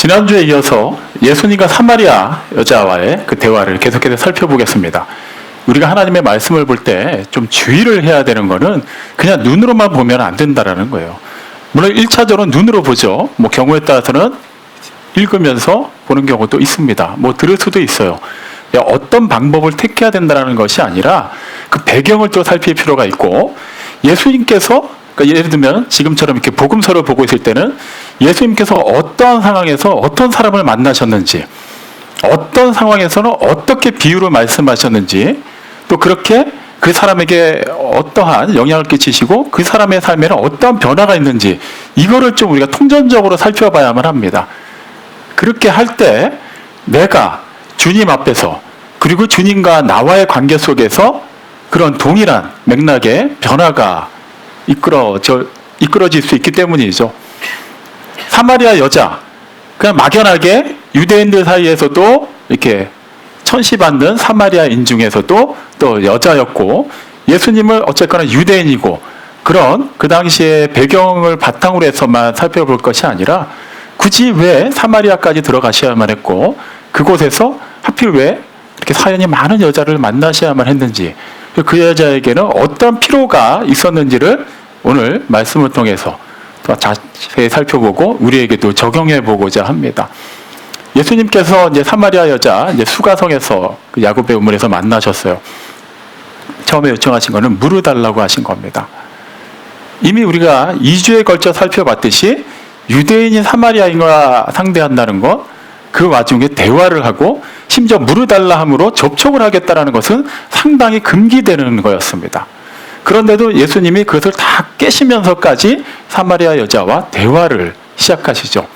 지난주에 이어서 예수님과 사마리아 여자와의 그 대화를 계속해서 살펴보겠습니다. 우리가 하나님의 말씀을 볼 때 좀 주의를 해야 되는 거는 그냥 눈으로만 보면 안 된다라는 거예요. 물론 1차적으로 눈으로 보죠. 경우에 따라서는 읽으면서 보는 경우도 있습니다. 들을 수도 있어요. 어떤 방법을 택해야 된다는 것이 아니라 그 배경을 또 살필 필요가 있고, 예수님께서 예를 들면 지금처럼 이렇게 복음서를 보고 있을 때는 예수님께서 어떠한 상황에서 어떤 사람을 만나셨는지, 어떤 상황에서는 어떻게 비유로 말씀하셨는지, 또 그렇게 그 사람에게 어떠한 영향을 끼치시고 그 사람의 삶에는 어떠한 변화가 있는지, 이거를 좀 우리가 통전적으로 살펴봐야만 합니다. 그렇게 할 때 내가 주님 앞에서, 그리고 주님과 나와의 관계 속에서 그런 동일한 맥락의 변화가 이끌어질 수 있기 때문이죠. 사마리아 여자, 그냥 막연하게 유대인들 사이에서도 이렇게 천시받는 사마리아인 중에서도 또 여자였고, 예수님을 어쨌거나 유대인이고, 그런 그 당시의 배경을 바탕으로 해서만 살펴볼 것이 아니라 굳이 왜 사마리아까지 들어가셔야만 했고, 그곳에서 하필 왜 이렇게 사연이 많은 여자를 만나셔야만 했는지, 그 여자에게는 어떤 필요가 있었는지를 오늘 말씀을 통해서 더 자세히 살펴보고 우리에게도 적용해 보고자 합니다. 예수님께서 이제 사마리아 여자 수가성에서 그 야곱의 우물에서 만나셨어요. 처음에 요청하신 거는 물을 달라고 하신 겁니다. 이미 우리가 2주에 걸쳐 살펴봤듯이 유대인인 사마리아인과 상대한다는 것, 그 와중에 대화를 하고 심지어 물을 달라 함으로 접촉을 하겠다는 것은 상당히 금기되는 거였습니다. 그런데도 예수님이 그것을 다 깨시면서까지 사마리아 여자와 대화를 시작하시죠.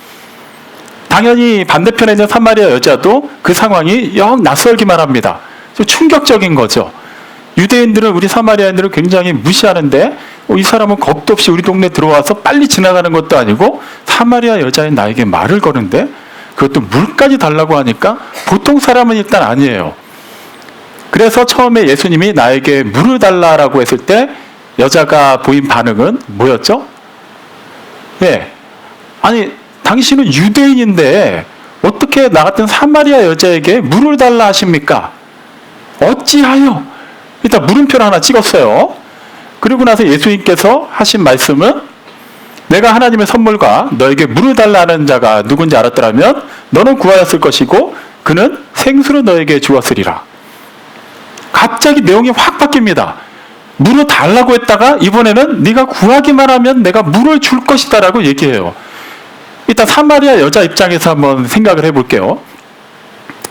당연히 반대편에 있는 사마리아 여자도 그 상황이 영 낯설기만 합니다. 좀 충격적인 거죠. 유대인들은, 우리 사마리아인들을 굉장히 무시하는데 이 사람은 겁도 없이 우리 동네에 들어와서 빨리 지나가는 것도 아니고 사마리아 여자인 나에게 말을 거는데, 그것도 물까지 달라고 하니까 보통 사람은 일단 아니에요. 그래서 처음에 예수님이 나에게 물을 달라고 했을 때 여자가 보인 반응은 뭐였죠? 아니, 당신은 유대인인데 어떻게 나 같은 사마리아 여자에게 물을 달라 하십니까? 어찌하여? 일단 물음표를 하나 찍었어요. 그리고 나서 예수님께서 하신 말씀은, 내가 하나님의 선물과 너에게 물을 달라는 자가 누군지 알았더라면 너는 구하였을 것이고 그는 생수로 너에게 주었으리라. 갑자기 내용이 확 바뀝니다. 물을 달라고 했다가 이번에는 네가 구하기만 하면 내가 물을 줄 것이다 라고 얘기해요. 일단 사마리아 여자 입장에서 한번 생각을 해볼게요.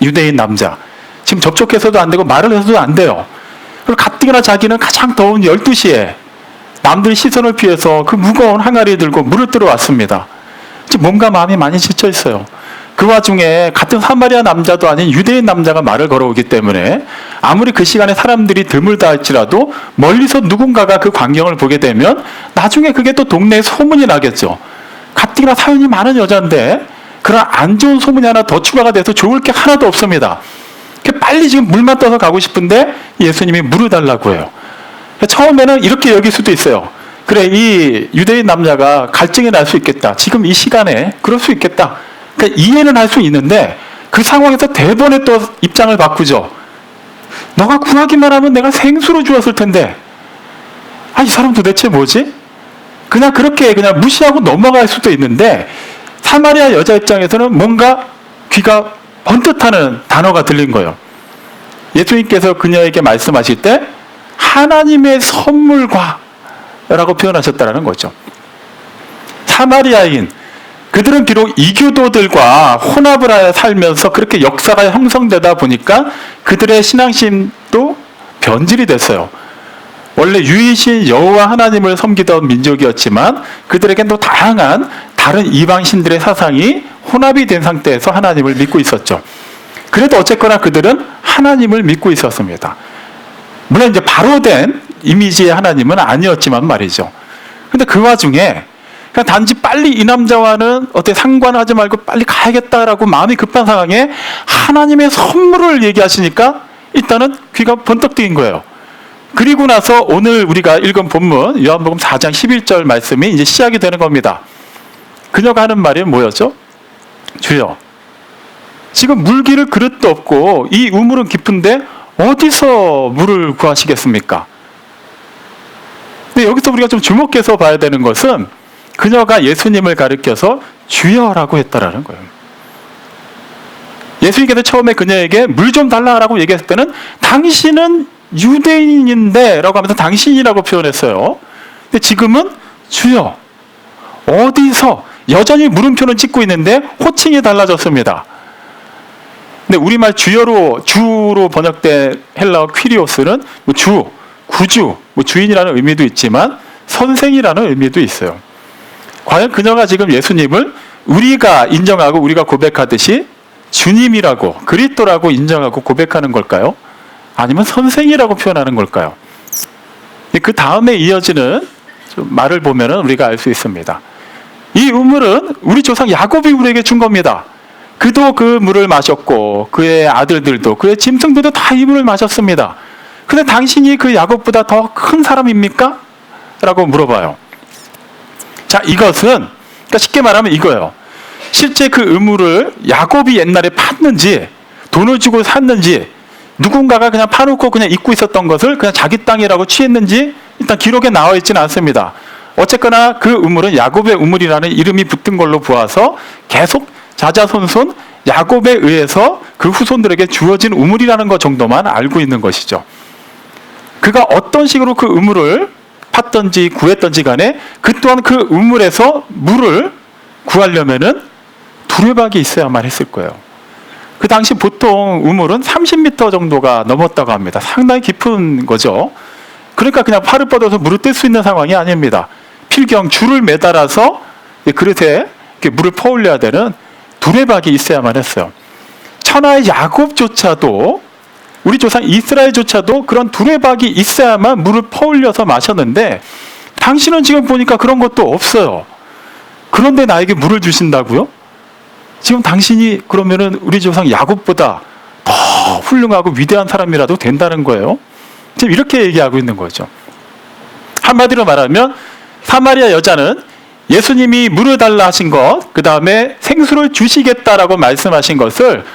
유대인 남자, 지금 접촉해서도 안 되고 말을 해서도 안 돼요. 그리고 가뜩이나 자기는 가장 더운 12시에 남들 시선을 피해서 그 무거운 항아리 들고 물을 뜨러 왔습니다. 지금 몸과 마음이 많이 지쳐 있어요. 그 와중에 같은 사마리아 남자도 아닌 유대인 남자가 말을 걸어오기 때문에 아무리 그 시간에 사람들이 드물다 할지라도 멀리서 누군가가 그 광경을 보게 되면 나중에 그게 또 동네에 소문이 나겠죠. 가뜩이나 사연이 많은 여자인데 그런 안 좋은 소문이 하나 더 추가가 돼서 좋을 게 하나도 없습니다. 빨리 지금 물만 떠서 가고 싶은데 예수님이 물을 달라고 해요. 처음에는 이렇게 여길 수도 있어요. 그래, 이 유대인 남자가 갈증이 날 수 있겠다. 지금 이 시간에 그럴 수 있겠다. 그러니까 이해는 할 수 있는데 그 상황에서 대번에 또 입장을 바꾸죠. 너가 구하기만 하면 내가 생수로 주었을 텐데, 이 사람 도대체 뭐지? 그냥 그렇게 그냥 무시하고 넘어갈 수도 있는데, 사마리아 여자 입장에서는 뭔가 귀가 번뜩하는 단어가 들린 거예요. 예수님께서 그녀에게 말씀하실 때 하나님의 선물과 라고 표현하셨다는 거죠. 사마리아인, 그들은 비록 이교도들과 혼합을 하여 살면서 그렇게 역사가 형성되다 보니까 그들의 신앙심도 변질이 됐어요. 원래 유일신 여호와 하나님을 섬기던 민족이었지만 그들에겐 또 다양한 다른 이방신들의 사상이 혼합이 된 상태에서 하나님을 믿고 있었죠. 그래도 어쨌거나 그들은 하나님을 믿고 있었습니다. 물론 이제 바로 된 이미지의 하나님은 아니었지만 말이죠. 근데 그 와중에 그냥 단지 빨리 이 남자와는 어떻게 상관하지 말고 빨리 가야겠다라고 마음이 급한 상황에 하나님의 선물을 얘기하시니까 일단은 귀가 번뜩 뜨인 거예요. 그리고 나서 오늘 우리가 읽은 본문 요한복음 4장 11절 말씀이 이제 시작이 되는 겁니다. 그녀가 하는 말이 뭐였죠? 주여, 지금 물기를 그릇도 없고 이 우물은 깊은데 어디서 물을 구하시겠습니까? 근데 여기서 우리가 좀 주목해서 봐야 되는 것은 그녀가 예수님을 가리켜서 주여라고 했다라는 거예요. 예수님께서 처음에 그녀에게 물 좀 달라라고 얘기했을 때는 당신은 유대인인데 라고 하면서 당신이라고 표현했어요. 근데 지금은 주여, 어디서, 여전히 물음표는 찍고 있는데 호칭이 달라졌습니다. 근데 우리말 주로 번역된 헬라어 퀴리오스는 주, 구주, 주인이라는 의미도 있지만 선생이라는 의미도 있어요. 과연 그녀가 지금 예수님을 우리가 인정하고 우리가 고백하듯이 주님이라고, 그리스도라고 인정하고 고백하는 걸까요? 아니면 선생이라고 표현하는 걸까요? 그 다음에 이어지는 말을 보면 우리가 알 수 있습니다. 이 우물은 우리 조상 야곱이 우리에게 준 겁니다. 그도 그 물을 마셨고 그의 아들들도 그의 짐승들도 다 이 물을 마셨습니다. 근데 당신이 그 야곱보다 더 큰 사람입니까? 라고 물어봐요. 자, 이것은 그러니까 쉽게 말하면 이거예요. 실제 그 우물을 야곱이 옛날에 팠는지 돈을 주고 샀는지 누군가가 그냥 파놓고 그냥 잊고 있었던 것을 그냥 자기 땅이라고 취했는지 일단 기록에 나와 있지는 않습니다. 어쨌거나 그 우물은 야곱의 우물이라는 이름이 붙은 걸로 보아서 계속 자자손손 야곱에 의해서 그 후손들에게 주어진 우물이라는 것 정도만 알고 있는 것이죠. 그가 어떤 식으로 그 우물을 팠던지 구했던지 간에 그 또한 그 우물에서 물을 구하려면은 두레박이 있어야만 했을 거예요. 그 당시 보통 우물은 30m 정도가 넘었다고 합니다. 상당히 깊은 거죠. 그러니까 그냥 팔을 뻗어서 물을 뜰 수 있는 상황이 아닙니다. 필경 줄을 매달아서 그릇에 물을 퍼올려야 되는 두레박이 있어야만 했어요. 천하의 야곱조차도, 우리 조상 이스라엘조차도 그런 두레박이 있어야만 물을 퍼올려서 마셨는데 당신은 지금 보니까 그런 것도 없어요. 그런데 나에게 물을 주신다고요? 지금 당신이 그러면은 우리 조상 야곱보다 더 훌륭하고 위대한 사람이라도 된다는 거예요. 지금 이렇게 얘기하고 있는 거죠. 한마디로 말하면 사마리아 여자는 예수님이 물을 달라 하신 것, 그 다음에 생수를 주시겠다라고 말씀하신 것을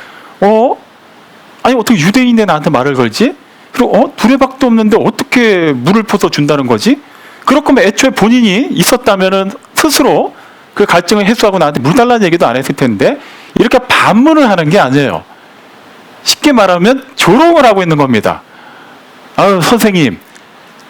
아니 어떻게 유대인인데 나한테 말을 걸지? 그리고 두레박도 없는데 어떻게 물을 퍼서 준다는 거지? 그럴 거면 애초에 본인이 있었다면은 스스로 그 갈증을 해소하고 나한테 물 달라는 얘기도 안 했을 텐데 이렇게 반문을 하는 게 아니에요. 쉽게 말하면 조롱을 하고 있는 겁니다. 아유, 선생님,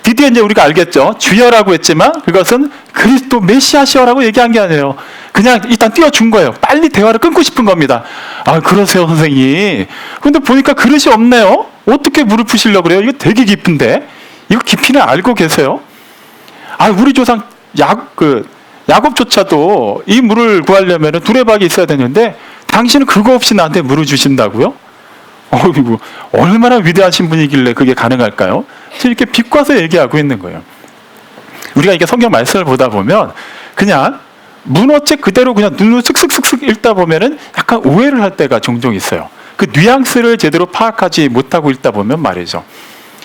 드디어 이제 우리가 알겠죠. 주여라고 했지만 그것은 그리스도 메시아시여라고 얘기한 게 아니에요. 그냥 일단 띄워준 거예요. 빨리 대화를 끊고 싶은 겁니다. 아, 그러세요, 선생님. 근데 보니까 그릇이 없네요. 어떻게 물을 푸시려고 그래요? 이거 되게 깊은데. 이거 깊이는 알고 계세요? 아, 우리 조상 야곱조차도 이 물을 구하려면 두레박이 있어야 되는데 당신은 그거 없이 나한테 물을 주신다고요? 어이구, 얼마나 위대하신 분이길래 그게 가능할까요? 이렇게 비꼬아서 얘기하고 있는 거예요. 우리가 이게 성경 말씀을 보다 보면 그냥 문어책 그대로 그냥 눈으로 슥슥슥슥 읽다 보면은 약간 오해를 할 때가 종종 있어요. 그 뉘앙스를 제대로 파악하지 못하고 읽다 보면 말이죠.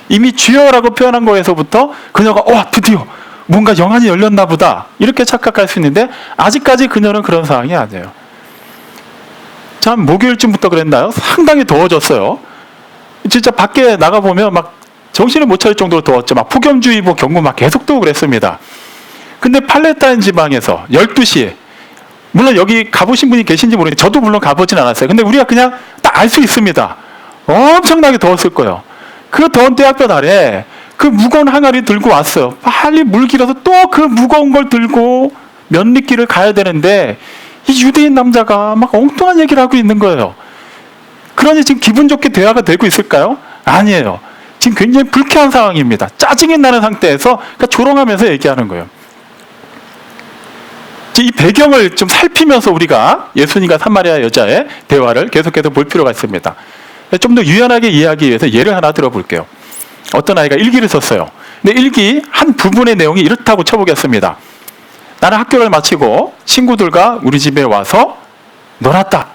이미 주여라고 표현한 거에서부터 그녀가 드디어 뭔가 영안이 열렸나 보다 이렇게 착각할 수 있는데 아직까지 그녀는 그런 상황이 아니에요. 참 목요일쯤부터 그랬나요? 상당히 더워졌어요. 진짜 밖에 나가보면 막 정신을 못 차릴 정도로 더웠죠. 막 폭염주의보 경고 막 계속 뜨고 그랬습니다. 근데 팔레스타인 지방에서 12시에 물론 여기 가보신 분이 계신지 모르겠는데 저도 물론 가보진 않았어요. 근데 우리가 그냥 딱 알 수 있습니다. 엄청나게 더웠을 거예요. 그 더운 때학볕 아래 그 무거운 항아리 들고 왔어요. 빨리 물 길어서 또 그 무거운 걸 들고 몇 리길을 가야 되는데 이 유대인 남자가 막 엉뚱한 얘기를 하고 있는 거예요. 그러니 지금 기분 좋게 대화가 되고 있을까요? 아니에요. 지금 굉장히 불쾌한 상황입니다. 짜증이 나는 상태에서 그러니까 조롱하면서 얘기하는 거예요. 이 배경을 좀 살피면서 우리가 예수님과 사마리아 여자의 대화를 계속해서 볼 필요가 있습니다. 좀 더 유연하게 이해하기 위해서 예를 하나 들어볼게요. 어떤 아이가 일기를 썼어요. 근데 일기 한 부분의 내용이 이렇다고 쳐보겠습니다. 나는 학교를 마치고 친구들과 우리 집에 와서 놀았다.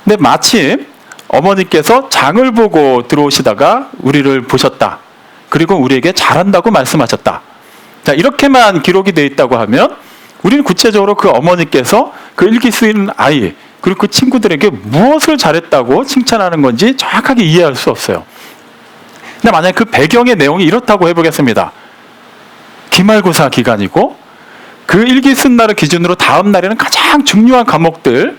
근데 마침 어머니께서 장을 보고 들어오시다가 우리를 보셨다. 그리고 우리에게 잘한다고 말씀하셨다. 자, 이렇게만 기록이 되어 있다고 하면 우리는 구체적으로 그 어머니께서 그 일기 쓰는 아이, 그리고 그 친구들에게 무엇을 잘했다고 칭찬하는 건지 정확하게 이해할 수 없어요. 근데 만약에 그 배경의 내용이 이렇다고 해보겠습니다. 기말고사 기간이고 그 일기 쓴 날을 기준으로 다음 날에는 가장 중요한 과목들의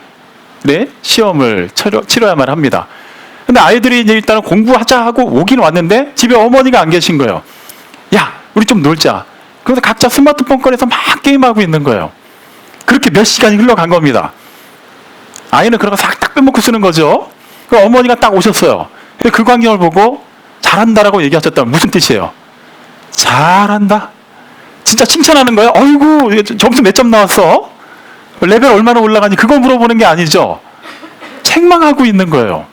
시험을 치러야만 합니다. 근데 아이들이 이제 일단은 공부하자 하고 오긴 왔는데 집에 어머니가 안 계신 거예요. 야, 우리 좀 놀자. 그래서 각자 스마트폰 꺼내서 막 게임하고 있는 거예요. 그렇게 몇 시간이 흘러간 겁니다. 아이는 그런 거 싹 딱 빼먹고 쓰는 거죠. 그 어머니가 딱 오셨어요. 근데 그 광경을 보고 잘한다라고 얘기하셨다면 무슨 뜻이에요? 잘한다? 진짜 칭찬하는 거예요? 어이구, 점수 몇 점 나왔어? 레벨 얼마나 올라가니? 그거 물어보는 게 아니죠. 책망하고 있는 거예요.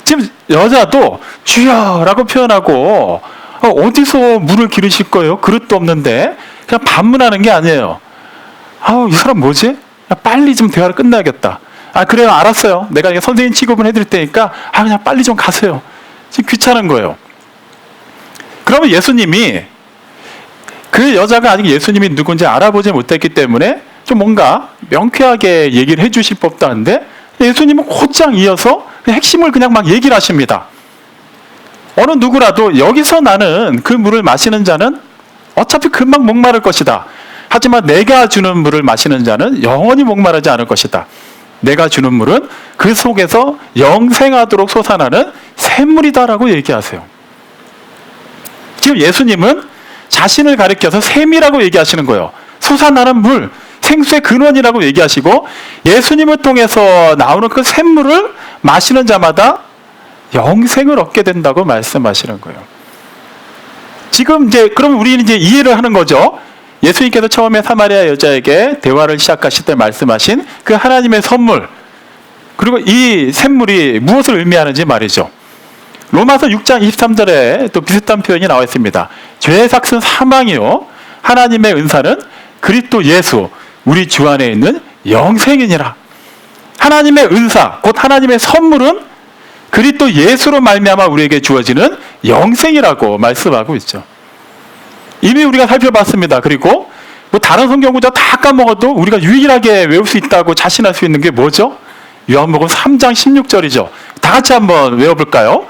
지금 여자도 주여라고 표현하고 어디서 물을 기르실 거예요? 그릇도 없는데 그냥 반문하는 게 아니에요. 아우, 이 사람 뭐지? 야, 빨리 좀 대화를 끝나야겠다. 아, 그래요, 알았어요. 내가 선생님 취급은 해드릴 테니까 그냥 빨리 좀 가세요. 지금 귀찮은 거예요. 그러면 예수님이 그 여자가 아직 예수님이 누군지 알아보지 못했기 때문에 좀 뭔가 명쾌하게 얘기를 해주실 법도 한데 예수님은 곧장 이어서 핵심을 그냥 막 얘기를 하십니다. 어느 누구라도 여기서 나는 그 물을 마시는 자는 어차피 금방 목마를 것이다. 하지만 내가 주는 물을 마시는 자는 영원히 목마르지 않을 것이다. 내가 주는 물은 그 속에서 영생하도록 솟아나는 샘물이다라고 얘기하세요. 지금 예수님은 자신을 가리켜서 샘이라고 얘기하시는 거예요. 솟아나는 물, 생수의 근원이라고 얘기하시고 예수님을 통해서 나오는 그 샘물을 마시는 자마다 영생을 얻게 된다고 말씀하시는 거예요. 지금 이제 그럼 우리는 이제 이해를 하는 거죠. 예수님께서 처음에 사마리아 여자에게 대화를 시작하실 때 말씀하신 그 하나님의 선물, 그리고 이 샘물이 무엇을 의미하는지 말이죠. 로마서 6장 23절에 또 비슷한 표현이 나와 있습니다. 죄의 삭은 사망이요 하나님의 은사는 그리스도 예수 우리 주 안에 있는 영생이니라. 하나님의 은사 곧 하나님의 선물은 그리스도 예수로 말미암아 우리에게 주어지는 영생이라고 말씀하고 있죠. 이미 우리가 살펴봤습니다. 그리고 뭐 다른 성경 구절 다 까먹어도 우리가 유일하게 외울 수 있다고 자신할 수 있는 게 뭐죠? 요한복음 3장 16절이죠. 다 같이 한번 외워볼까요?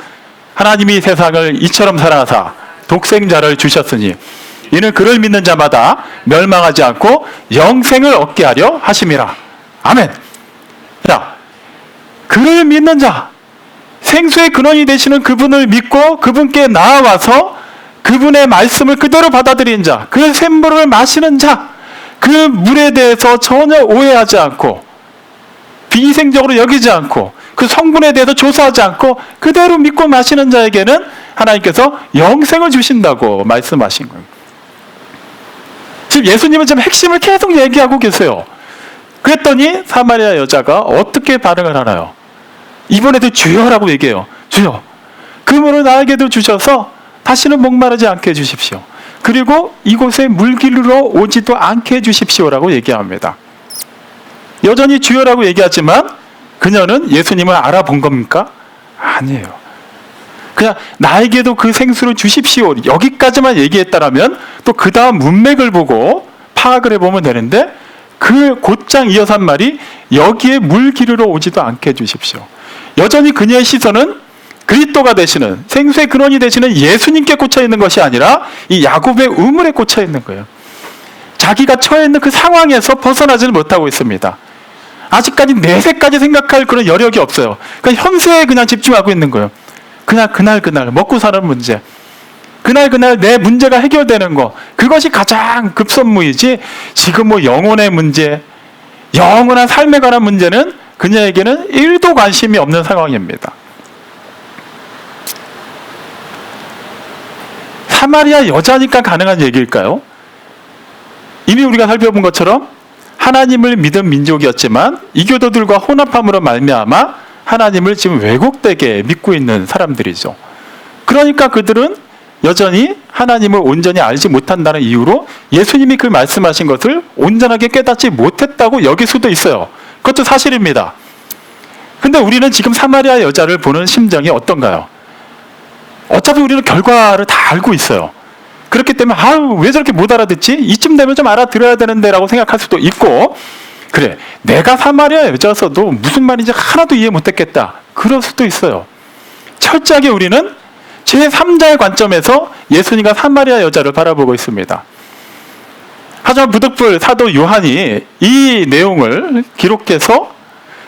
하나님이 세상을 이처럼 사랑하사 독생자를 주셨으니 이는 그를 믿는 자마다 멸망하지 않고 영생을 얻게 하려 하심이라. 아멘. 자, 그를 믿는 자, 생수의 근원이 되시는 그분을 믿고 그분께 나아와서 그분의 말씀을 그대로 받아들인 자, 그 샘물을 마시는 자, 그 물에 대해서 전혀 오해하지 않고 비위생적으로 여기지 않고 그 성분에 대해서 조사하지 않고 그대로 믿고 마시는 자에게는 하나님께서 영생을 주신다고 말씀하신 거예요. 지금 예수님은 지금 핵심을 계속 얘기하고 계세요. 그랬더니 사마리아 여자가 어떻게 반응을 하나요? 이번에도 주여라고 얘기해요. 주여, 그 물을 나에게도 주셔서 다시는 목마르지 않게 해주십시오. 그리고 이곳에 물길로 오지도 않게 해주십시오라고 얘기합니다. 여전히 주여라고 얘기하지만 그녀는 예수님을 알아본 겁니까? 아니에요. 그냥 나에게도 그 생수를 주십시오 여기까지만 얘기했다라면 또 그 다음 문맥을 보고 파악을 해보면 되는데 그 곧장 이어서 한 말이 여기에 물 기르러 오지도 않게 해주십시오. 여전히 그녀의 시선은 그리스도가 되시는 생수의 근원이 되시는 예수님께 꽂혀 있는 것이 아니라 이 야곱의 우물에 꽂혀 있는 거예요. 자기가 처해 있는 그 상황에서 벗어나지는 못하고 있습니다. 아직까지 내세까지 생각할 그런 여력이 없어요. 그러니까 현세에 그냥 집중하고 있는 거예요. 그냥 그날 먹고 사는 문제, 그날 내 문제가 해결되는 거, 그것이 가장 급선무이지 지금 뭐 영혼의 문제, 영원한 삶에 관한 문제는 그녀에게는 1도 관심이 없는 상황입니다. 사마리아 여자니까 가능한 얘기일까요? 이미 우리가 살펴본 것처럼 하나님을 믿은 민족이었지만 이교도들과 혼합함으로 말미암아 하나님을 지금 왜곡되게 믿고 있는 사람들이죠. 그러니까 그들은 여전히 하나님을 온전히 알지 못한다는 이유로 예수님이 그 말씀하신 것을 온전하게 깨닫지 못했다고 여길 수도 있어요. 그것도 사실입니다. 근데 우리는 지금 사마리아 여자를 보는 심정이 어떤가요? 어차피 우리는 결과를 다 알고 있어요. 그렇기 때문에 왜 저렇게 못 알아듣지? 이쯤 되면 좀 알아들어야 되는데 라고 생각할 수도 있고, 그래, 내가 사마리아 여자였어도 무슨 말인지 하나도 이해 못했겠다. 그럴 수도 있어요. 철저하게 우리는 제3자의 관점에서 예수님과 사마리아 여자를 바라보고 있습니다. 하지만 부득불 사도 요한이 이 내용을 기록해서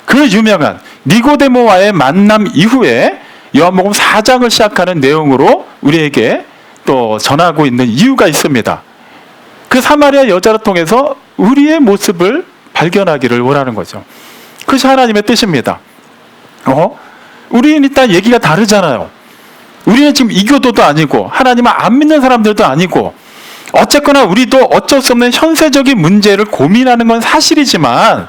그 유명한 니고데모와의 만남 이후에 요한복음 4장을 시작하는 내용으로 우리에게 또 전하고 있는 이유가 있습니다. 그 사마리아 여자를 통해서 우리의 모습을 발견하기를 원하는 거죠. 그것이 하나님의 뜻입니다. 우리는 일단 얘기가 다르잖아요. 우리는 지금 이교도도 아니고 하나님을 안 믿는 사람들도 아니고 어쨌거나 우리도 어쩔 수 없는 현세적인 문제를 고민하는 건 사실이지만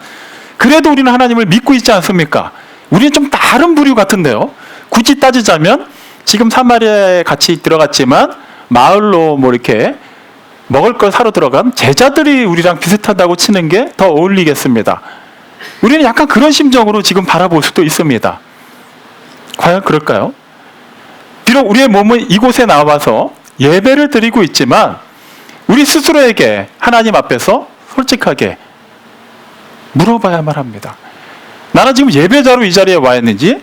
그래도 우리는 하나님을 믿고 있지 않습니까? 우리는 좀 다른 부류 같은데요. 굳이 따지자면 지금 사마리아에 같이 들어갔지만 마을로 뭐 이렇게 먹을 걸 사러 들어간 제자들이 우리랑 비슷하다고 치는 게 더 어울리겠습니다. 우리는 약간 그런 심정으로 지금 바라볼 수도 있습니다. 과연 그럴까요? 비록 우리의 몸은 이곳에 나와서 예배를 드리고 있지만 우리 스스로에게 하나님 앞에서 솔직하게 물어봐야만 합니다. 나는 지금 예배자로 이 자리에 와 있는지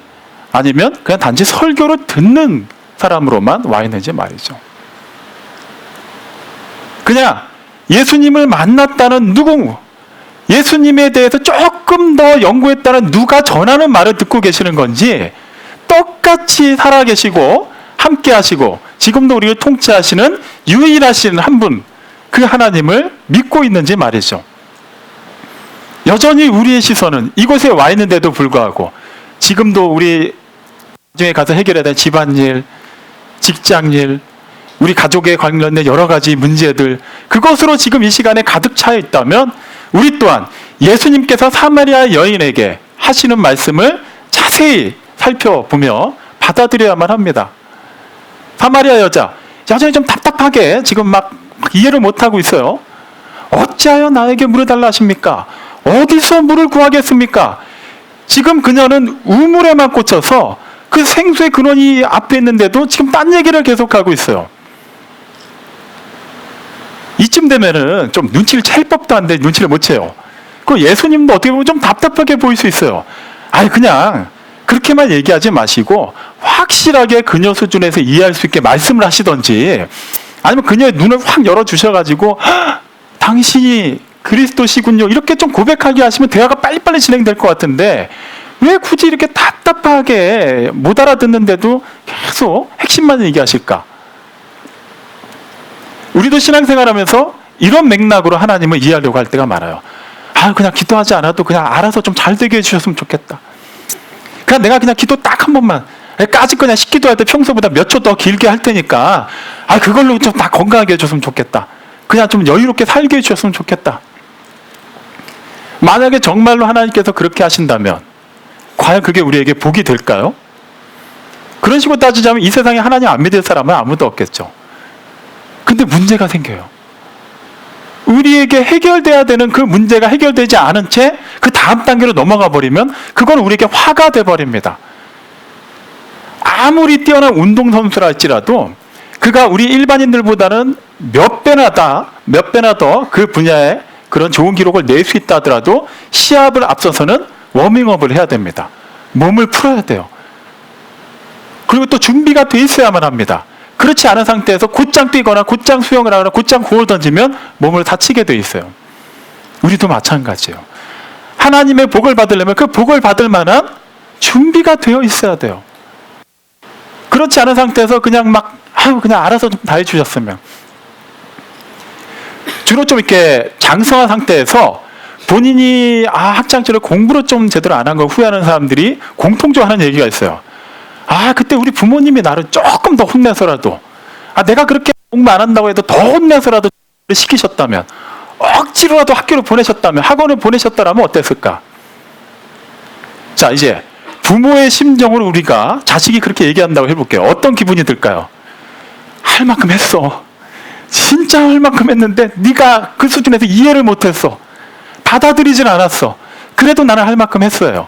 아니면 그냥 단지 설교를 듣는 사람으로만 와 있는지 말이죠. 그냥 예수님을 만났다는 누구, 예수님에 대해서 조금 더 연구했다는 누가 전하는 말을 듣고 계시는 건지 똑같이 살아계시고 함께 하시고 지금도 우리를 통치하시는 유일하신 한 분, 그 하나님을 믿고 있는지 말이죠. 여전히 우리의 시선은 이곳에 와 있는데도 불구하고 지금도 우리 나중에 가서 해결해야 될 집안일, 직장일, 우리 가족에 관련된 여러 가지 문제들, 그것으로 지금 이 시간에 가득 차 있다면 우리 또한 예수님께서 사마리아 여인에게 하시는 말씀을 자세히 살펴보며 받아들여야만 합니다. 사마리아 여자, 여전히 좀 답답하게 지금 막 이해를 못하고 있어요. 어찌하여 나에게 물을 달라 하십니까? 어디서 물을 구하겠습니까? 지금 그녀는 우물에만 꽂혀서 그 생수의 근원이 앞에 있는데도 지금 딴 얘기를 계속하고 있어요. 이쯤 되면은 좀 눈치를 챌 법도 한데 눈치를 못 채요. 그 예수님도 어떻게 보면 좀 답답하게 보일 수 있어요. 아니 그냥 그렇게만 얘기하지 마시고 확실하게 그녀 수준에서 이해할 수 있게 말씀을 하시던지 아니면 그녀의 눈을 확 열어주셔가지고 당신이 그리스도시군요 이렇게 좀 고백하게 하시면 대화가 빨리빨리 진행될 것 같은데 왜 굳이 이렇게 답답하게 못 알아듣는데도 계속 핵심만 얘기하실까? 우리도 신앙생활하면서 이런 맥락으로 하나님을 이해하려고 할 때가 많아요. 그냥 기도하지 않아도 그냥 알아서 좀 잘 되게 해주셨으면 좋겠다. 그냥 내가 그냥 기도 딱 한 번만 까짓 그냥 식기도 할 때 평소보다 몇 초 더 길게 할 테니까 그걸로 좀 다 건강하게 해줬으면 좋겠다. 그냥 좀 여유롭게 살게 해주셨으면 좋겠다. 만약에 정말로 하나님께서 그렇게 하신다면 과연 그게 우리에게 복이 될까요? 그런 식으로 따지자면 이 세상에 하나님 안 믿을 사람은 아무도 없겠죠. 근데 문제가 생겨요. 우리에게 해결돼야 되는 그 문제가 해결되지 않은 채 그 다음 단계로 넘어가 버리면 그건 우리에게 화가 돼버립니다. 아무리 뛰어난 운동선수라 할지라도 그가 우리 일반인들보다는 몇 배나 더 그 분야에 그런 좋은 기록을 낼 수 있다 하더라도 시합을 앞서서는 워밍업을 해야 됩니다. 몸을 풀어야 돼요. 그리고 또 준비가 돼 있어야만 합니다. 그렇지 않은 상태에서 곧장 뛰거나 곧장 수영을 하거나 곧장 공을 던지면 몸을 다치게 돼 있어요. 우리도 마찬가지예요. 하나님의 복을 받으려면 그 복을 받을 만한 준비가 되어 있어야 돼요. 그렇지 않은 상태에서 그냥 그냥 알아서 좀 다 해주셨으면. 주로 좀 이렇게 장성한 상태에서 본인이 학창시절에 공부를 좀 제대로 안 한 걸 후회하는 사람들이 공통적으로 하는 얘기가 있어요. 그때 우리 부모님이 나를 조금 더 혼내서라도, 내가 그렇게 공부 안 한다고 해도 더 혼내서라도 시키셨다면, 억지로라도 학교를 보내셨다면, 학원을 보내셨다면 어땠을까? 자, 이제 부모의 심정으로 우리가 자식이 그렇게 얘기한다고 해볼게요. 어떤 기분이 들까요? 할 만큼 했어. 진짜 할 만큼 했는데 네가 그 수준에서 이해를 못했어. 받아들이진 않았어. 그래도 나는 할 만큼 했어요.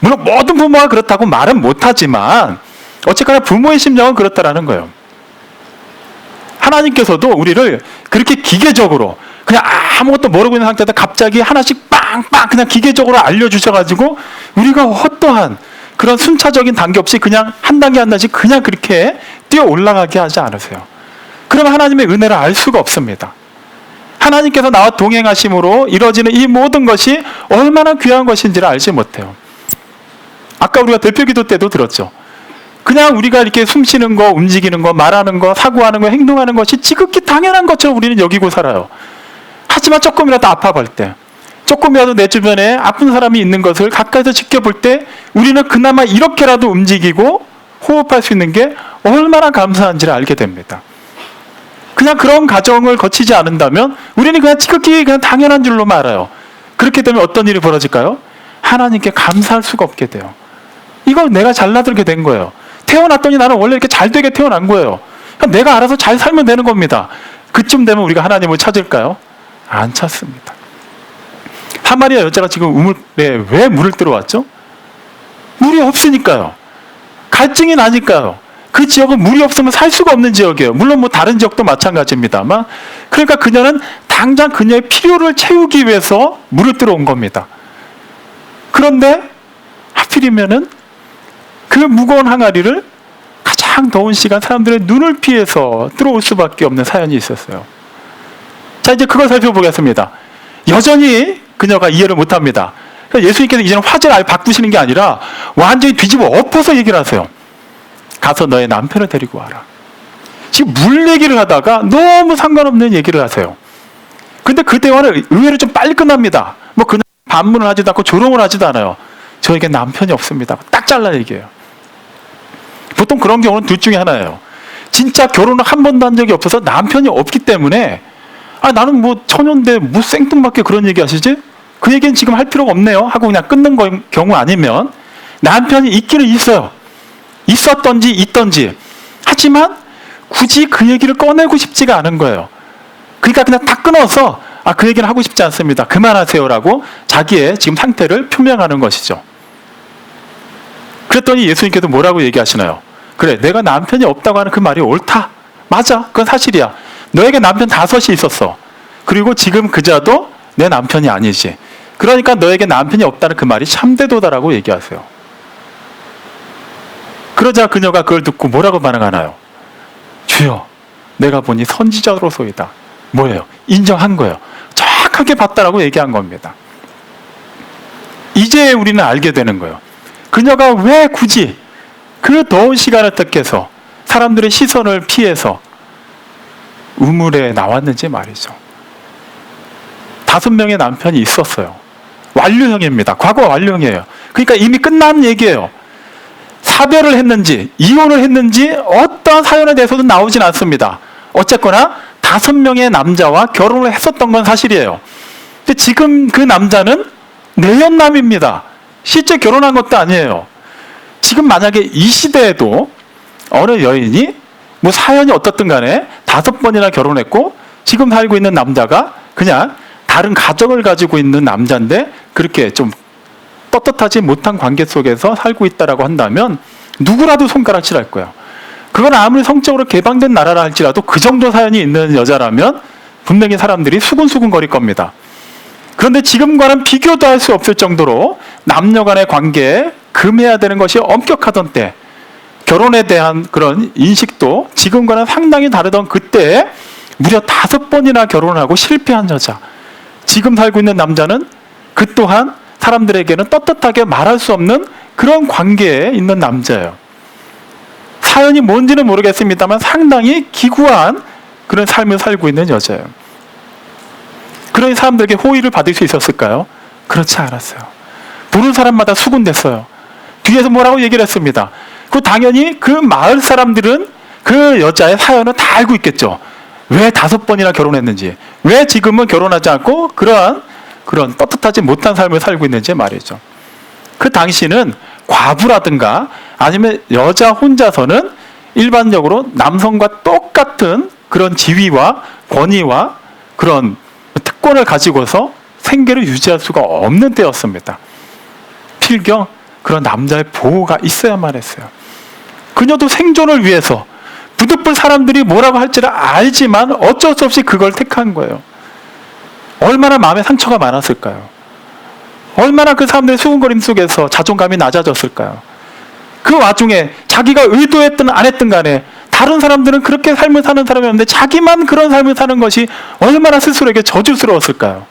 물론 모든 부모가 그렇다고 말은 못하지만 어쨌거나 부모의 심정은 그렇다라는 거예요. 하나님께서도 우리를 그렇게 기계적으로 그냥 아무것도 모르고 있는 상태에서 갑자기 하나씩 빵 빵빵 그냥 기계적으로 알려주셔가지고 우리가 어떠한 그런 순차적인 단계 없이 그냥 한 단계 한 단계씩 그냥 그렇게 뛰어 올라가게 하지 않으세요. 그러면 하나님의 은혜를 알 수가 없습니다. 하나님께서 나와 동행하심으로 이루어지는 이 모든 것이 얼마나 귀한 것인지를 알지 못해요. 아까 우리가 대표기도 때도 들었죠. 그냥 우리가 이렇게 숨 쉬는 거, 움직이는 거, 말하는 거, 사고하는 거, 행동하는 것이 지극히 당연한 것처럼 우리는 여기고 살아요. 하지만 조금이라도 아파볼 때, 조금이라도 내 주변에 아픈 사람이 있는 것을 가까이서 지켜볼 때 우리는 그나마 이렇게라도 움직이고 호흡할 수 있는 게 얼마나 감사한지를 알게 됩니다. 그냥 그런 과정을 거치지 않는다면 우리는 그냥 지극히 그냥 당연한 줄로만 알아요. 그렇게 되면 어떤 일이 벌어질까요? 하나님께 감사할 수가 없게 돼요. 이걸 내가 잘나들게 된 거예요. 태어났더니 나는 원래 이렇게 잘 되게 태어난 거예요. 내가 알아서 잘 살면 되는 겁니다. 그쯤 되면 우리가 하나님을 찾을까요? 안 찾습니다. 사마리아 여자가 지금 우물에 왜 물을 들어왔죠? 물이 없으니까요. 갈증이 나니까요. 그 지역은 물이 없으면 살 수가 없는 지역이에요. 물론 뭐 다른 지역도 마찬가지입니다만, 그러니까 그녀는 당장 그녀의 필요를 채우기 위해서 물을 들어온 겁니다. 그런데 하필이면은 그 무거운 항아리를 가장 더운 시간 사람들의 눈을 피해서 들어올 수밖에 없는 사연이 있었어요. 자, 이제 그걸 살펴보겠습니다. 여전히 그녀가 이해를 못합니다. 그러니까 예수님께서 이제는 화제를 아예 바꾸시는 게 아니라 완전히 뒤집어 엎어서 얘기를 하세요. 가서 너의 남편을 데리고 와라. 지금 물 얘기를 하다가 너무 상관없는 얘기를 하세요. 근데 그 대화는 의외로 좀 빨리 끝납니다. 뭐 그냥 반문을 하지도 않고 조롱을 하지도 않아요. 저에게 남편이 없습니다. 딱 잘라 얘기해요. 보통 그런 경우는 둘 중에 하나예요. 진짜 결혼을 한 번도 한 적이 없어서 남편이 없기 때문에 나는 뭐 처녀인데 뭐 생뚱맞게 그런 얘기 하시지? 그 얘기는 지금 할 필요가 없네요 하고 그냥 끊는 경우 아니면 남편이 있기는 있어요. 있었던지 있던지. 하지만 굳이 그 얘기를 꺼내고 싶지가 않은 거예요. 그러니까 그냥 딱 끊어서 그 얘기는 하고 싶지 않습니다. 그만하세요라고 자기의 지금 상태를 표명하는 것이죠. 그랬더니 예수님께서 뭐라고 얘기하시나요? 그래, 내가 남편이 없다고 하는 그 말이 옳다. 맞아, 그건 사실이야. 너에게 남편 5이 있었어. 그리고 지금 그자도 내 남편이 아니지. 그러니까 너에게 남편이 없다는 그 말이 참되도다라고 얘기하세요. 그러자 그녀가 그걸 듣고 뭐라고 반응하나요? 주여, 내가 보니 선지자로소이다. 뭐예요? 인정한 거예요. 정확하게 봤다라고 얘기한 겁니다. 이제 우리는 알게 되는 거예요. 그녀가 왜 굳이 그 더운 시간을 택해서 사람들의 시선을 피해서 우물에 나왔는지 말이죠. 5명의 남편이 있었어요. 완료형입니다. 과거 완료형이에요. 그러니까 이미 끝난 얘기예요. 사별을 했는지 이혼을 했는지 어떠한 사연에 대해서도 나오진 않습니다. 어쨌거나 5명의 남자와 결혼을 했었던 건 사실이에요. 근데 지금 그 남자는 내연남입니다. 실제 결혼한 것도 아니에요. 지금 만약에 이 시대에도 어느 여인이 뭐 사연이 어떻든 간에 5번이나 결혼했고 지금 살고 있는 남자가 그냥 다른 가정을 가지고 있는 남자인데 그렇게 좀 떳떳하지 못한 관계 속에서 살고 있다라고 한다면 누구라도 손가락질할 거예요. 그건 아무리 성적으로 개방된 나라라 할지라도 그 정도 사연이 있는 여자라면 분명히 사람들이 수근수근 거릴 겁니다. 그런데 지금과는 비교도 할 수 없을 정도로 남녀 간의 관계에 금해야 되는 것이 엄격하던 때, 결혼에 대한 그런 인식도 지금과는 상당히 다르던 그때에 무려 5번이나 결혼하고 실패한 여자, 지금 살고 있는 남자는 그 또한 사람들에게는 떳떳하게 말할 수 없는 그런 관계에 있는 남자예요. 사연이 뭔지는 모르겠습니다만 상당히 기구한 그런 삶을 살고 있는 여자예요. 그런 사람들에게 호의를 받을 수 있었을까요? 그렇지 않았어요. 보는 사람마다 수군댔어요. 뒤에서 뭐라고 얘기를 했습니다. 그 당연히 그 마을 사람들은 그 여자의 사연을 다 알고 있겠죠. 왜 5번이나 결혼했는지, 왜 지금은 결혼하지 않고 그런 떳떳하지 못한 삶을 살고 있는지 말이죠. 그 당시는 과부라든가 아니면 여자 혼자서는 일반적으로 남성과 똑같은 그런 지위와 권위와 그런 특권을 가지고서 생계를 유지할 수가 없는 때였습니다. 필경 그런 남자의 보호가 있어야만 했어요. 그녀도 생존을 위해서 부득불 사람들이 뭐라고 할지를 알지만 어쩔 수 없이 그걸 택한 거예요. 얼마나 마음에 상처가 많았을까요? 얼마나 그 사람들의 수군거림 속에서 자존감이 낮아졌을까요? 그 와중에 자기가 의도했든 안 했든 간에 다른 사람들은 그렇게 삶을 사는 사람이었는데 자기만 그런 삶을 사는 것이 얼마나 스스로에게 저주스러웠을까요?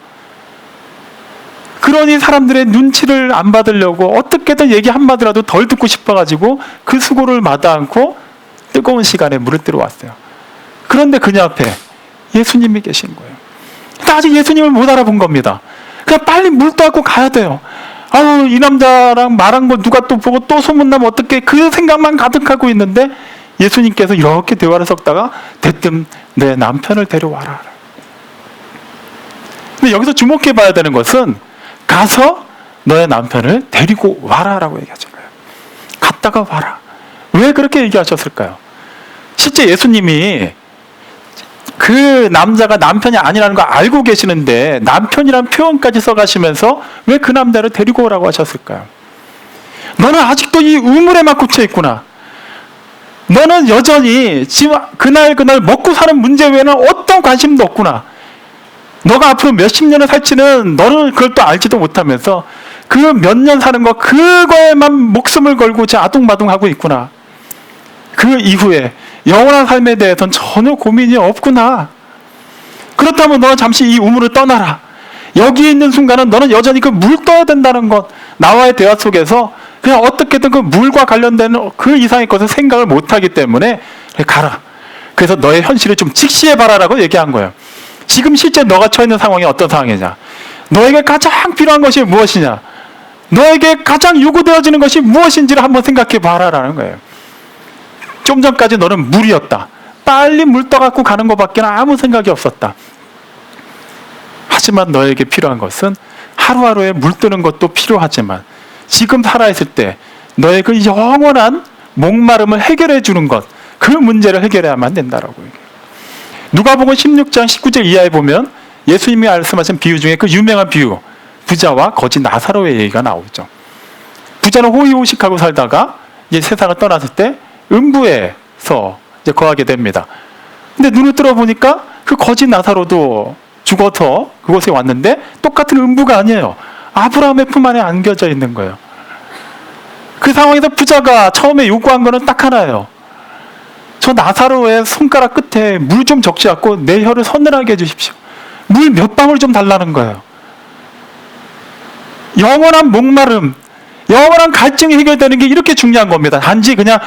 그러니 사람들의 눈치를 안 받으려고 어떻게든 얘기 한마디라도 덜 듣고 싶어가지고 그 수고를 마다 않고 뜨거운 시간에 물을 뜨러 왔어요. 그런데 그녀 앞에 예수님이 계신 거예요. 근데 아직 예수님을 못 알아본 겁니다. 그냥 빨리 물 떠갖고 가야 돼요. 아유, 이 남자랑 말한 거 누가 또 보고 또 소문나면 어떡해, 그 생각만 가득하고 있는데 예수님께서 이렇게 대화를 섞다가 대뜸 내 남편을 데려와라. 근데 여기서 주목해 봐야 되는 것은 가서 너의 남편을 데리고 와라라고 얘기하잖아요. 갔다가 와라. 왜 그렇게 얘기하셨을까요? 실제 예수님이 그 남자가 남편이 아니라는 걸 알고 계시는데 남편이라는 표현까지 써가시면서 왜 그 남자를 데리고 오라고 하셨을까요? 너는 아직도 이 우물에만 꽂혀 있구나. 너는 여전히 지금 그날 먹고 사는 문제 외에는 어떤 관심도 없구나. 너가 앞으로 몇십 년을 살지는 너는 그걸 또 알지도 못하면서 그 몇 년 사는 거 그거에만 목숨을 걸고 아둥바둥하고 있구나. 그 이후에 영원한 삶에 대해서는 전혀 고민이 없구나. 그렇다면 너는 잠시 이 우물을 떠나라. 여기 있는 순간은 너는 여전히 그 물 떠야 된다는 것, 나와의 대화 속에서 그냥 어떻게든 그 물과 관련된 그 이상의 것을 생각을 못하기 때문에 가라. 그래서 너의 현실을 좀 직시해봐라라고 얘기한 거예요. 지금 실제 너가 처해 있는 상황이 어떤 상황이냐, 너에게 가장 필요한 것이 무엇이냐, 너에게 가장 요구되어지는 것이 무엇인지를 한번 생각해 봐라라는 거예요. 좀 전까지 너는 물이었다. 빨리 물 떠갖고 가는 것밖에 아무 생각이 없었다. 하지만 너에게 필요한 것은 하루하루에 물 뜨는 것도 필요하지만 지금 살아있을 때 너의 그 영원한 목마름을 해결해 주는 것, 그 문제를 해결해야만 된다라고 얘기해요. 누가복음 16장 19절 이하에 보면 예수님이 말씀하신 비유 중에 그 유명한 비유, 부자와 거지 나사로의 얘기가 나오죠. 부자는 호의호식하고 살다가 이제 세상을 떠났을 때 음부에서 이제 거하게 됩니다. 근데 눈을 뜨러 보니까 그 거지 나사로도 죽어서 그곳에 왔는데 똑같은 음부가 아니에요. 아브라함의 품 안에 안겨져 있는 거예요. 그 상황에서 부자가 처음에 요구한 거는 딱 하나예요. 저 나사로의 손가락 끝에 물 좀 적지 않고 내 혀를 서늘하게 해주십시오. 물 몇 방울 좀 달라는 거예요. 영원한 목마름, 영원한 갈증이 해결되는 게 이렇게 중요한 겁니다. 단지 그냥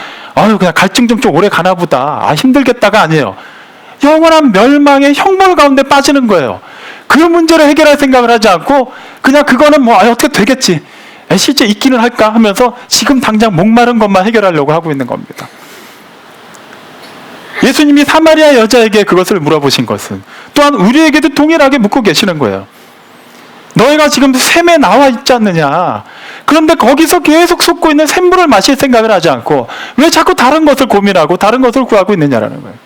갈증 좀 오래 가나 보다, 힘들겠다가 아니에요. 영원한 멸망의 형벌 가운데 빠지는 거예요. 그 문제를 해결할 생각을 하지 않고 그냥 그거는 어떻게 되겠지, 실제 있기는 할까 하면서 지금 당장 목마른 것만 해결하려고 하고 있는 겁니다. 예수님이 사마리아 여자에게 그것을 물어보신 것은 또한 우리에게도 동일하게 묻고 계시는 거예요. 너희가 지금 샘에 나와 있지 않느냐. 그런데 거기서 계속 솟고 있는 샘물을 마실 생각을 하지 않고 왜 자꾸 다른 것을 고민하고 다른 것을 구하고 있느냐라는 거예요.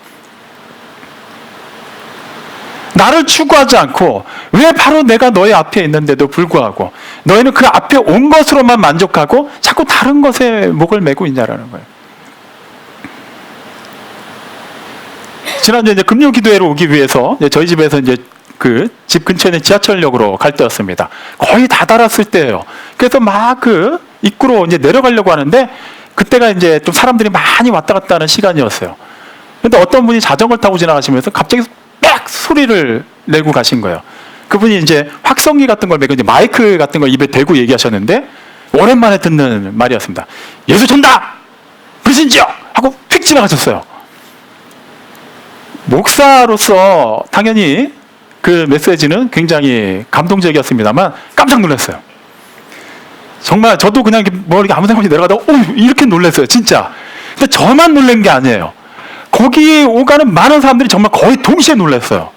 나를 추구하지 않고 왜 바로 내가 너희 앞에 있는데도 불구하고 너희는 그 앞에 온 것으로만 만족하고 자꾸 다른 것에 목을 메고 있냐라는 거예요. 지난주에 이제 금요기도회로 오기 위해서 저희 집에서 이제 그 집 근처에 있는 지하철역으로 갈 때였습니다. 거의 다 달았을 때예요. 그래서 막 그 입구로 이제 내려가려고 하는데 그때가 이제 좀 사람들이 많이 왔다 갔다 하는 시간이었어요. 근데 어떤 분이 자전거를 타고 지나가시면서 갑자기 빽 소리를 내고 가신 거예요. 그분이 이제 확성기 같은 걸 메고 이제 마이크 같은 걸 입에 대고 얘기하셨는데 오랜만에 듣는 말이었습니다. 예수 전다! 불신지요! 하고 휙 지나가셨어요. 목사로서 당연히 그 메시지는 굉장히 감동적이었습니다만 깜짝 놀랐어요. 정말 저도 그냥 이렇게 아무 생각 없이 내려가다가 이렇게 놀랐어요. 진짜. 근데 저만 놀란 게 아니에요. 거기 오가는 많은 사람들이 정말 거의 동시에 놀랐어요.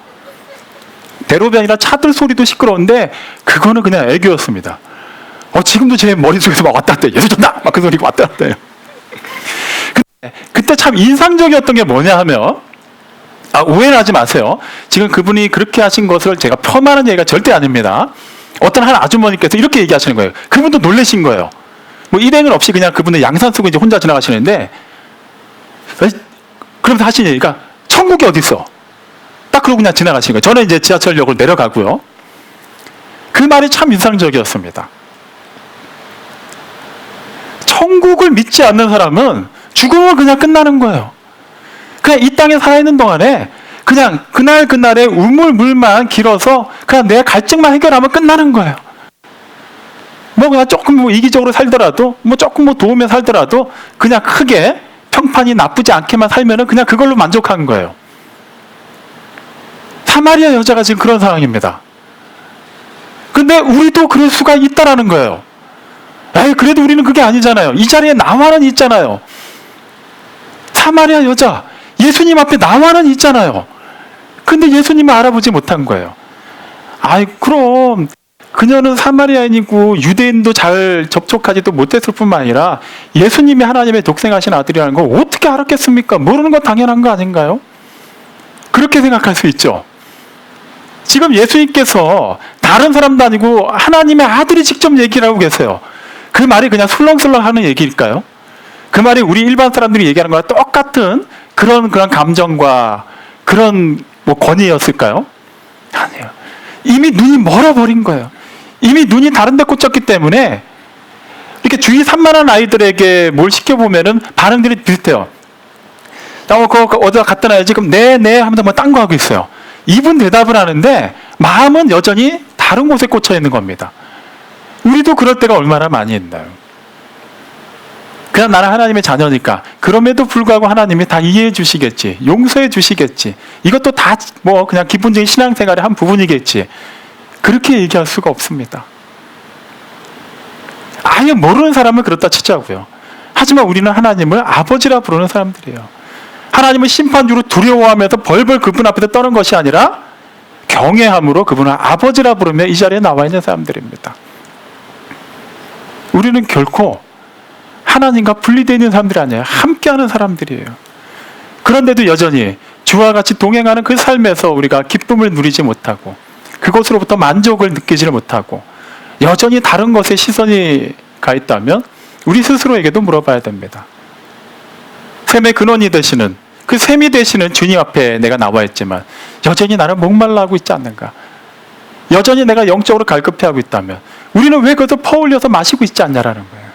대로변이나 차들 소리도 시끄러운데 그거는 그냥 애교였습니다. 지금도 제 머릿속에서 막 왔다 갔다 해요. 예수 전다! 막 그 소리가 왔다 갔다 해요. 그때 참 인상적이었던 게 뭐냐 하면 오해를 하지 마세요. 지금 그분이 그렇게 하신 것을 제가 폄하하는 얘기가 절대 아닙니다. 어떤 한 아주머니께서 이렇게 얘기하시는 거예요. 그분도 놀라신 거예요. 일행은 없이 그냥 그분은 양산 쓰고 이제 혼자 지나가시는데 그러면서 하시는 얘기가 천국이 어디 있어? 딱 그러고 그냥 지나가시는 거예요. 저는 이제 지하철역을 내려가고요. 그 말이 참 인상적이었습니다. 천국을 믿지 않는 사람은 죽으면 그냥 끝나는 거예요. 그냥 이 땅에 살아있는 동안에 그냥 그날의 우물물만 길어서 그냥 내 갈증만 해결하면 끝나는 거예요. 뭐 그냥 조금 이기적으로 살더라도 조금 도우며 살더라도 그냥 크게 평판이 나쁘지 않게만 살면은 그냥 그걸로 만족하는 거예요. 사마리아 여자가 지금 그런 상황입니다. 근데 우리도 그럴 수가 있다라는 거예요. 에이, 그래도 우리는 그게 아니잖아요. 이 자리에 나와는 있잖아요. 사마리아 여자, 예수님 앞에 나와는 있잖아요. 근데 예수님을 알아보지 못한 거예요. 아이, 그럼 그녀는 사마리아인이고 유대인도 잘 접촉하지도 못했을 뿐만 아니라 예수님이 하나님의 독생하신 아들이라는 걸 어떻게 알았겠습니까? 모르는 건 당연한 거 아닌가요? 그렇게 생각할 수 있죠. 지금 예수님께서 다른 사람도 아니고 하나님의 아들이 직접 얘기를 하고 계세요. 그 말이 그냥 술렁술렁 하는 얘기일까요? 그 말이 우리 일반 사람들이 얘기하는 거랑 똑같은 그런 감정과 그런 권위였을까요? 아니에요. 이미 눈이 멀어버린 거예요. 이미 눈이 다른 데 꽂혔기 때문에 이렇게 주위 산만한 아이들에게 뭘 시켜보면은 반응들이 비슷해요. 그거 어디다 갖다 놔야지. 그럼 네 하면서 딴 거 하고 있어요. 입은 대답을 하는데 마음은 여전히 다른 곳에 꽂혀 있는 겁니다. 우리도 그럴 때가 얼마나 많이 있나요? 그냥 나는 하나님의 자녀니까 그럼에도 불구하고 하나님이 다 이해해 주시겠지, 용서해 주시겠지, 이것도 다 그냥 기본적인 신앙생활의 한 부분이겠지, 그렇게 얘기할 수가 없습니다. 아예 모르는 사람은 그렇다 치자고요. 하지만 우리는 하나님을 아버지라 부르는 사람들이에요. 하나님을 심판주로 두려워하면서 벌벌 그분 앞에서 떠는 것이 아니라 경외함으로 그분을 아버지라 부르며 이 자리에 나와 있는 사람들입니다. 우리는 결코 하나님과 분리되어 있는 사람들이 아니에요. 함께하는 사람들이에요. 그런데도 여전히 주와 같이 동행하는 그 삶에서 우리가 기쁨을 누리지 못하고 그것으로부터 만족을 느끼지 못하고 여전히 다른 것에 시선이 가 있다면 우리 스스로에게도 물어봐야 됩니다. 샘의 근원이 되시는, 그 샘이 되시는 주님 앞에 내가 나와 있지만 여전히 나를 목말라 하고 있지 않는가? 여전히 내가 영적으로 갈급해하고 있다면 우리는 왜 그것을 퍼올려서 마시고 있지 않냐라는 거예요.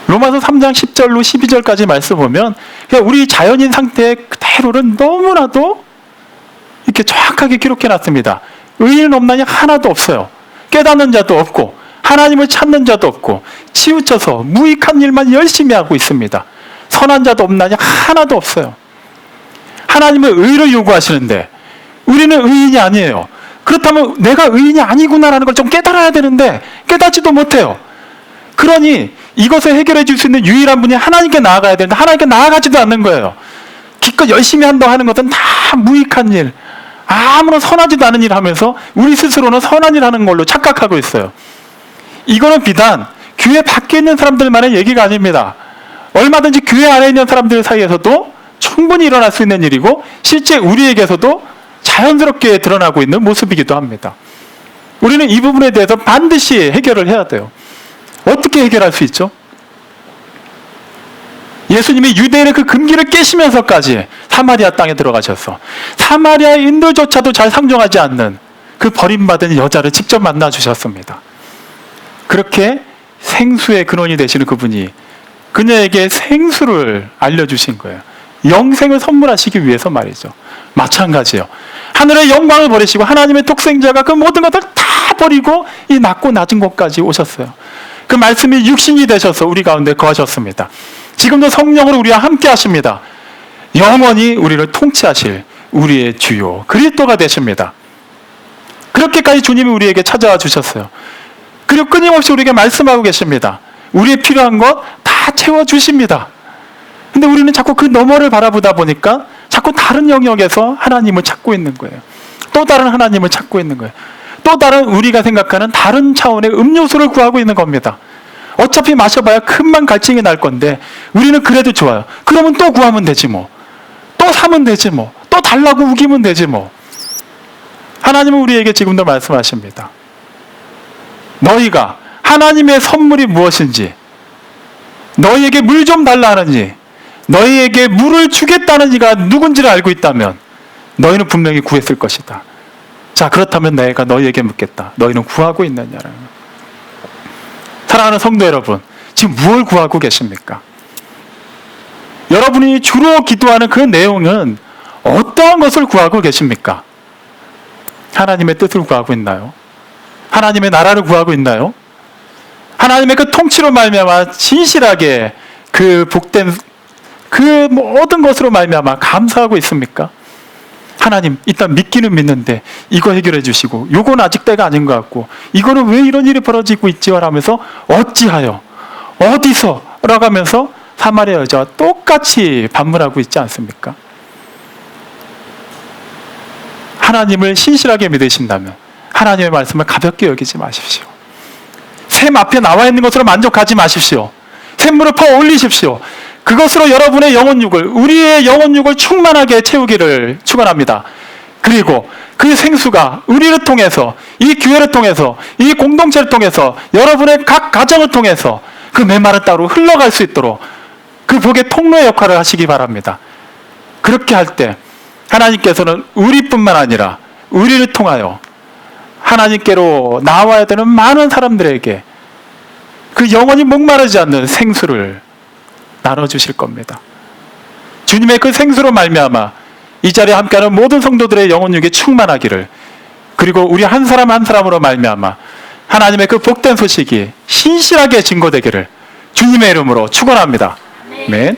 로마서 3장 10절로 12절까지 말씀 보면 우리 자연인 상태 그대로는 너무나도 이렇게 정확하게 기록해 놨습니다. 의인은 없나니 하나도 없어요. 깨닫는 자도 없고 하나님을 찾는 자도 없고 치우쳐서 무익한 일만 열심히 하고 있습니다. 선한 자도 없나니 하나도 없어요. 하나님은 의를 요구하시는데 우리는 의인이 아니에요. 그렇다면 내가 의인이 아니구나라는 걸 좀 깨달아야 되는데 깨닫지도 못해요. 그러니 이것을 해결해 줄 수 있는 유일한 분이 하나님께 나아가야 되는데 하나님께 나아가지도 않는 거예요. 기껏 열심히 한다고 하는 것은 다 무익한 일, 아무런 선하지도 않은 일 하면서 우리 스스로는 선한 일 하는 걸로 착각하고 있어요. 이거는 비단 교회 밖에 있는 사람들만의 얘기가 아닙니다. 얼마든지 교회 안에 있는 사람들 사이에서도 충분히 일어날 수 있는 일이고 실제 우리에게서도 자연스럽게 드러나고 있는 모습이기도 합니다. 우리는 이 부분에 대해서 반드시 해결을 해야 돼요. 어떻게 해결할 수 있죠? 예수님이 유대인의 그 금기를 깨시면서까지 사마리아 땅에 들어가셔서 사마리아의 인들조차도 잘 상종하지 않는 그 버림받은 여자를 직접 만나 주셨습니다. 그렇게 생수의 근원이 되시는 그분이 그녀에게 생수를 알려주신 거예요. 영생을 선물하시기 위해서 말이죠. 마찬가지예요. 하늘의 영광을 버리시고 하나님의 독생자가 그 모든 것을 다 버리고 이 낮고 낮은 곳까지 오셨어요. 그 말씀이 육신이 되셔서 우리 가운데 거하셨습니다. 지금도 성령으로 우리와 함께 하십니다. 영원히 우리를 통치하실 우리의 주요 그리스도가 되십니다. 그렇게까지 주님이 우리에게 찾아와 주셨어요. 그리고 끊임없이 우리에게 말씀하고 계십니다. 우리의 필요한 것 다 채워주십니다. 근데 우리는 자꾸 그 너머를 바라보다 보니까 자꾸 다른 영역에서 하나님을 찾고 있는 거예요. 또 다른 하나님을 찾고 있는 거예요. 또 다른 우리가 생각하는 다른 차원의 음료수를 구하고 있는 겁니다. 어차피 마셔봐야 큰만 갈증이 날 건데 우리는 그래도 좋아요. 그러면 또 구하면 되지 뭐. 또 사면 되지 뭐. 또 달라고 우기면 되지 뭐. 하나님은 우리에게 지금도 말씀하십니다. 너희가 하나님의 선물이 무엇인지, 너희에게 물 좀 달라 하는지, 너희에게 물을 주겠다는 이가 누군지를 알고 있다면 너희는 분명히 구했을 것이다. 자, 그렇다면 내가 너희에게 묻겠다. 너희는 구하고 있느냐라는. 사랑하는 성도 여러분, 지금 무엇을 구하고 계십니까? 여러분이 주로 기도하는 그 내용은 어떠한 것을 구하고 계십니까? 하나님의 뜻을 구하고 있나요? 하나님의 나라를 구하고 있나요? 하나님의 그 통치로 말미암아 진실하게 그 복된 그 모든 것으로 말미암아 감사하고 있습니까? 하나님, 일단 믿기는 믿는데 이거 해결해 주시고, 요건 아직 때가 아닌 것 같고, 이거는 왜 이런 일이 벌어지고 있지요? 라면서 어찌하여, 어디서? 라고 하면서 사마리아 여자와 똑같이 반문하고 있지 않습니까? 하나님을 신실하게 믿으신다면 하나님의 말씀을 가볍게 여기지 마십시오. 샘 앞에 나와 있는 것으로 만족하지 마십시오. 샘물을 퍼 올리십시오. 그것으로 여러분의 영혼육을, 우리의 영혼육을 충만하게 채우기를 축원합니다. 그리고 그 생수가 우리를 통해서, 이 교회를 통해서, 이 공동체를 통해서, 여러분의 각 가정을 통해서 그 메마른 땅으로 흘러갈 수 있도록 그 복의 통로의 역할을 하시기 바랍니다. 그렇게 할 때 하나님께서는 우리뿐만 아니라 우리를 통하여 하나님께로 나와야 되는 많은 사람들에게 그 영원히 목마르지 않는 생수를 나눠주실 겁니다. 주님의 그 생수로 말미암아 이 자리에 함께하는 모든 성도들의 영혼육이 충만하기를, 그리고 우리 한 사람 한 사람으로 말미암아 하나님의 그 복된 소식이 신실하게 증거되기를 주님의 이름으로 축원합니다. 아멘.